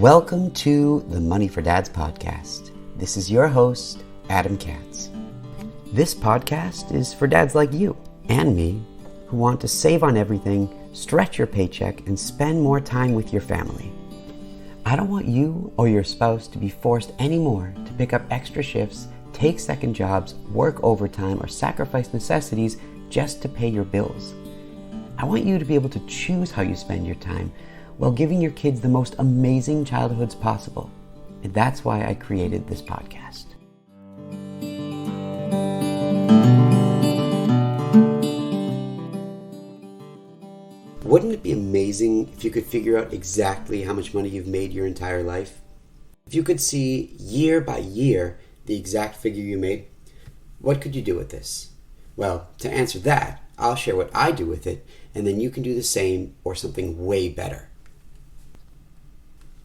Welcome to the Money for Dads podcast. This is your host, Adam Katz. This podcast is for dads like you and me who want to save on everything, stretch your paycheck, and spend more time with your family. I don't want you or your spouse to be forced anymore to pick up extra shifts, take second jobs, work overtime, or sacrifice necessities just to pay your bills. I want you to be able to choose how you spend your time while giving your kids the most amazing childhoods possible. And that's why I created this podcast. Wouldn't it be amazing if you could figure out exactly how much money you've made your entire life? If you could see year by year the exact figure you made, what could you do with this? Well, to answer that, I'll share what I do with it, and then you can do the same or something way better.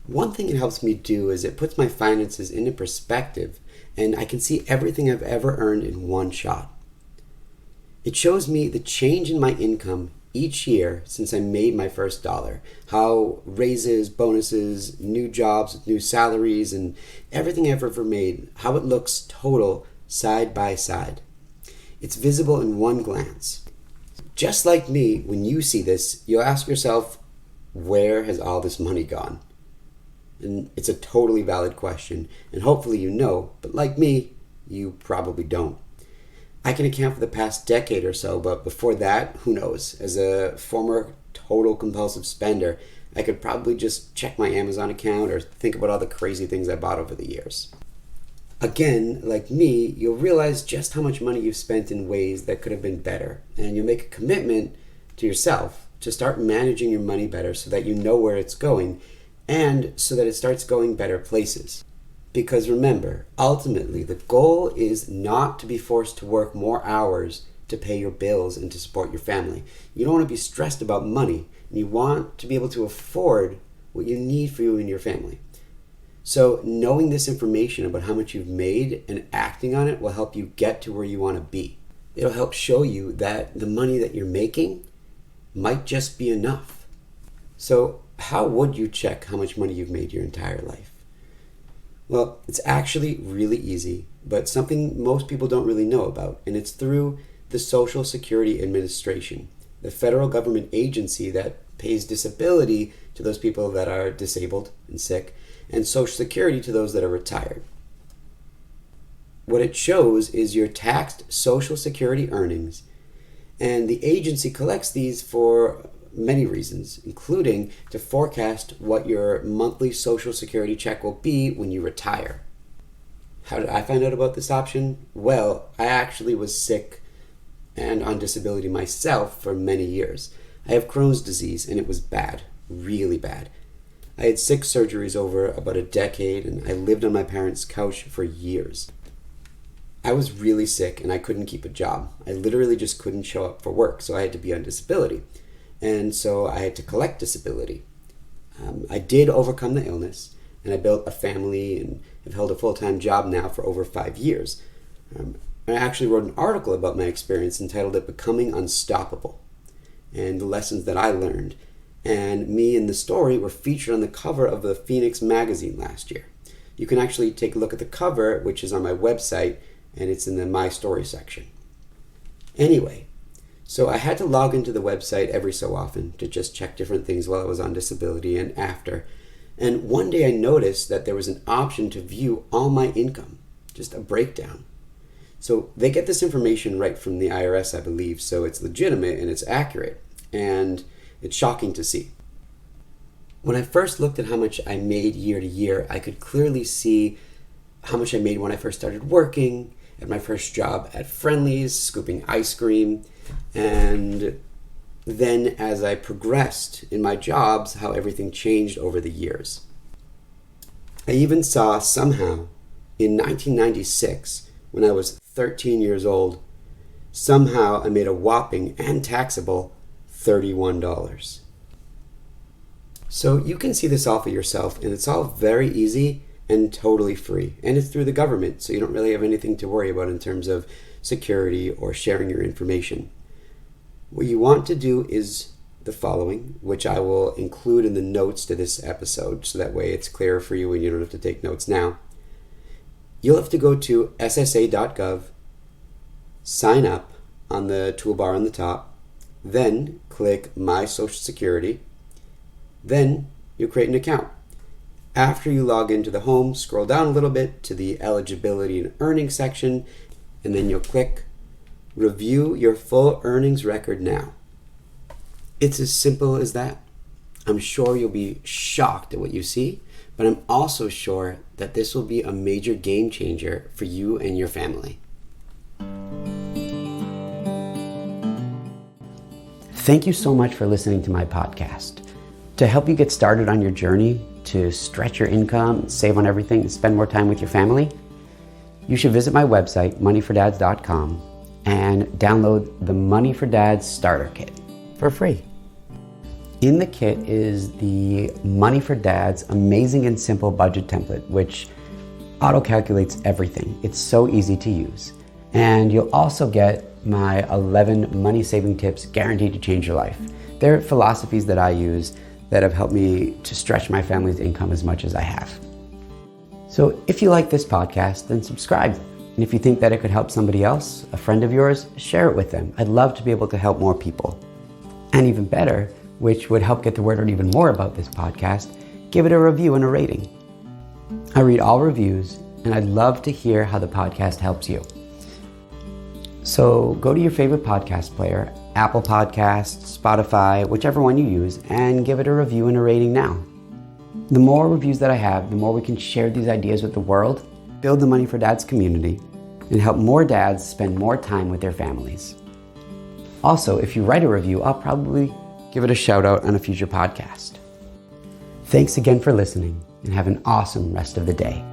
One thing it helps me do is it puts my finances into perspective, and I can see everything I've ever earned in one shot. It shows me the change in my income each year since I made my first dollar, how raises, bonuses, new jobs, new salaries, and everything I've ever made, how it looks total side by side. It's visible in one glance. Just like me, when you see this, you'll ask yourself, where has all this money gone? And it's a totally valid question, and hopefully you know, but like me, you probably don't. I can account for the past decade or so, but before that, who knows? As a former total compulsive spender, I could probably just check my Amazon account or think about all the crazy things I bought over the years. Again, like me, you'll realize just how much money you've spent in ways that could have been better, and you'll make a commitment to yourself to start managing your money better so that you know where it's going, and so that it starts going better places. Because remember, ultimately, the goal is not to be forced to work more hours to pay your bills and to support your family. You don't want to be stressed about money, and you want to be able to afford what you need for you and your family. So knowing this information about how much you've made and acting on it will help you get to where you want to be. It'll help show you that the money that you're making might just be enough. So how would you check how much money you've made your entire life? Well, it's actually really easy, but something most people don't really know about, and it's through the Social Security Administration, the federal government agency that pays disability to those people that are disabled and sick, and Social Security to those that are retired. What it shows is your taxed Social Security earnings, and the agency collects these for many reasons, including to forecast what your monthly Social Security check will be when you retire. How did I find out about this option? Well, I actually was sick and on disability myself for many years. I have Crohn's disease, and it was bad, really bad. I had 6 surgeries over about a decade, and I lived on my parents' couch for years. I was really sick, and I couldn't keep a job. I literally just couldn't show up for work, so I had to be on disability. And so I had to collect disability. I did overcome the illness, and I built a family and have held a full-time job now for over 5 years. I actually wrote an article about my experience entitled it Becoming Unstoppable, and the lessons that I learned. And me and the story were featured on the cover of the Phoenix magazine last year. You can actually take a look at the cover, which is on my website, and it's in the My Story section. Anyway, so I had to log into the website every so often to just check different things while I was on disability and after. And one day I noticed that there was an option to view all my income, just a breakdown. So they get this information right from the IRS, I believe, so it's legitimate and it's accurate. And it's shocking to see. When I first looked at how much I made year to year, I could clearly see how much I made when I first started working, at my first job at Friendly's, scooping ice cream, and then as I progressed in my jobs, how everything changed over the years. I even saw somehow in 1996, when I was 13 years old, somehow I made a whopping and taxable $31. So you can see this all for yourself, and it's all very easy and totally free. And it's through the government, so you don't really have anything to worry about in terms of security or sharing your information. What you want to do is the following, which I will include in the notes to this episode, so that way it's clearer for you and you don't have to take notes now. You'll have to go to ssa.gov, sign up on the toolbar on the top, then click My Social Security, then you create an account. After you log into the home, scroll down a little bit to the eligibility and earnings section, and then you'll click Review Your Full Earnings Record Now. It's as simple as that. I'm sure you'll be shocked at what you see, but I'm also sure that this will be a major game changer for you and your family. Thank you so much for listening to my podcast. To help you get started on your journey to stretch your income, save on everything, and spend more time with your family, you should visit my website, moneyfordads.com, and download the Money for Dads Starter Kit for free. In the kit is the Money for Dads amazing and simple budget template, which auto-calculates everything. It's so easy to use. And you'll also get my 11 money-saving tips guaranteed to change your life. They're philosophies that I use that have helped me to stretch my family's income as much as I have. So if you like this podcast, then subscribe. And if you think that it could help somebody else, a friend of yours, share it with them. I'd love to be able to help more people. And even better, which would help get the word out even more about this podcast, give it a review and a rating. I read all reviews, and I'd love to hear how the podcast helps you. So go to your favorite podcast player, Apple Podcasts, Spotify, whichever one you use, and give it a review and a rating now. The more reviews that I have, the more we can share these ideas with the world, build the Money for Dads community, and help more dads spend more time with their families. Also, if you write a review, I'll probably give it a shout out on a future podcast. Thanks again for listening, and have an awesome rest of the day.